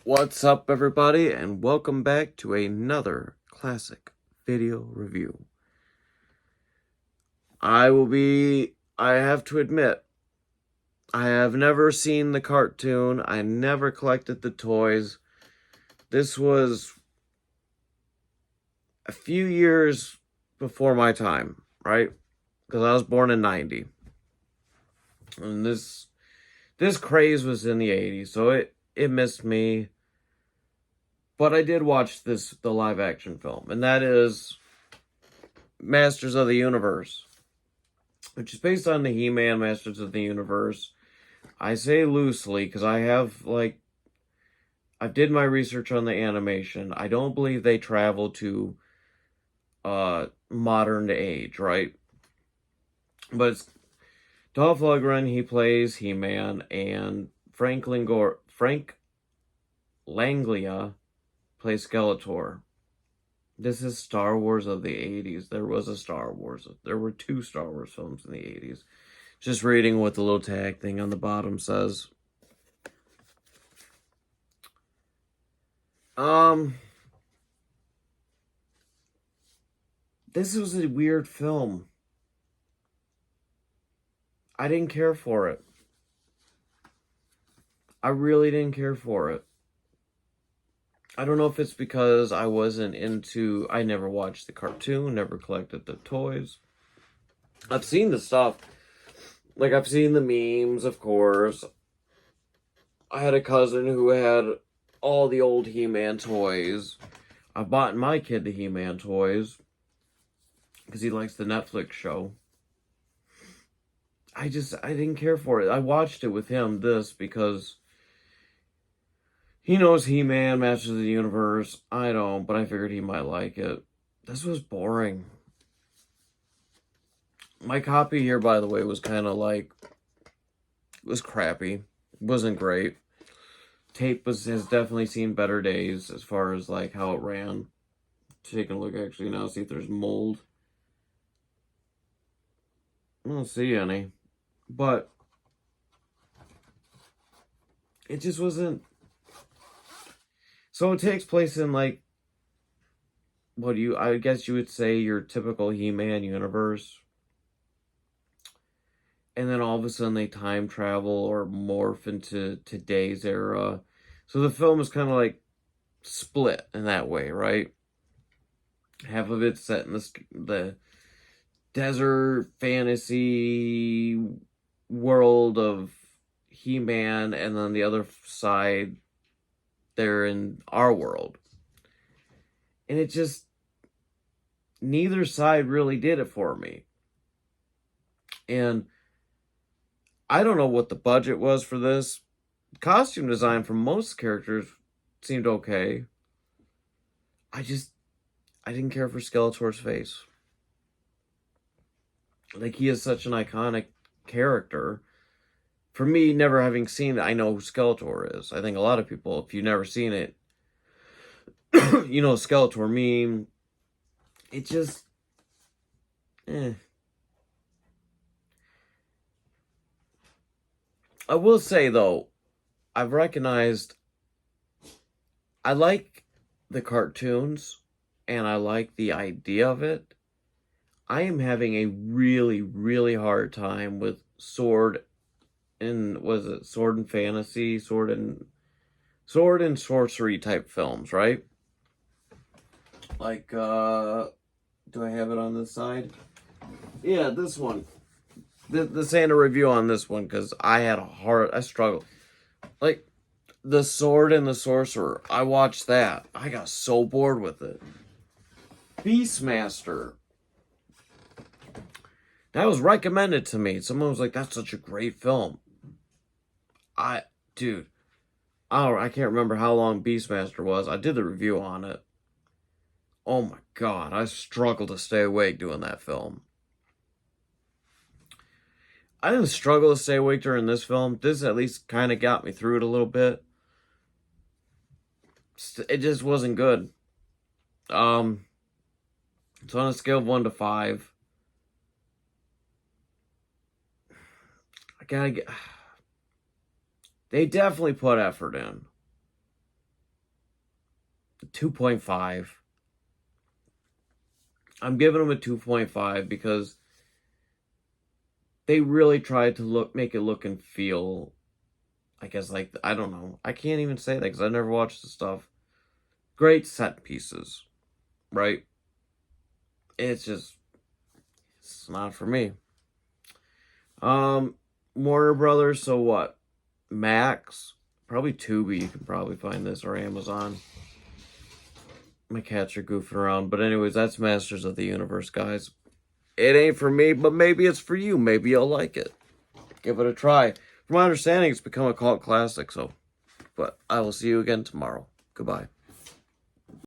What's up, everybody, and welcome back to another classic video review. I have to admit, I have never seen the cartoon. I never collected the toys. This was a few years before my time, right? Because I was born in 90. And this craze was in the 80s, so it missed me. But I did watch the live action film, and that is Masters of the Universe, which is based on the He-Man Masters of the Universe. I say loosely because I did my research on the animation. I don't believe they travel to modern age, right? But it's Dolph Ludgren, he plays He-Man, and Frank Langlia plays Skeletor. This is Star Wars of the 80s. There were two Star Wars films in the 80s. Just reading what the little tag thing on the bottom says. This was a weird film. I didn't care for it. I really didn't care for it. I don't know if it's because I never watched the cartoon, never collected the toys. I've seen the stuff. Like, I've seen the memes, of course. I had a cousin who had all the old He-Man toys. I bought my kid the He-Man toys because he likes the Netflix show. I didn't care for it. I watched it with him, because he knows He-Man, Masters of the Universe. I don't, but I figured he might like it. This was boring. My copy here, by the way, was kind of it was crappy. It wasn't great. Tape has definitely seen better days as far as how it ran. Taking a look actually now, see if there's mold. I don't see any. But it just wasn't. So it takes place in I guess you would say your typical He-Man universe. And then all of a sudden they time travel or morph into today's era. So the film is kind of split in that way, right? Half of it's set in the desert fantasy world of He-Man, and then the other side, they're in our world. And it just, neither side really did it for me. And I don't know what the budget was for this. Costume design for most characters seemed okay. I didn't care for Skeletor's face. He is such an iconic character. For me, never having seen it, I know who Skeletor is. I think a lot of people, if you've never seen it, you know Skeletor meme. It just, I will say, though, I've recognized I like the cartoons, and I like the idea of it. I am having a really, really hard time with Sword and Fantasy, Sword and Sorcery type films, right? Do I have it on this side? Yeah, this one. This ain't a review on this one, because I struggled. The Sword and the Sorcerer, I watched that. I got so bored with it. Beastmaster. That was recommended to me. Someone was like, that's such a great film. I can't remember how long Beastmaster was. I did the review on it. Oh my god, I struggled to stay awake doing that film. I didn't struggle to stay awake during this film. This at least kind of got me through it a little bit. It just wasn't good. It's on a scale of 1 to 5. They definitely put effort in. 2.5. I'm giving them a 2.5 because they really tried to make it look and feel, I guess, like, I don't know. I can't even say that because I never watched the stuff. Great set pieces, right? It's just, it's not for me. Warner Brothers, so what? Max, probably Tubi, you can probably find this, or Amazon. My cats are goofing around, but anyways, that's Masters of the Universe, guys. It ain't for me, but maybe it's for you. Maybe you'll like it. Give it a try. From my understanding, it's become a cult classic, so. But I will see you again tomorrow. Goodbye.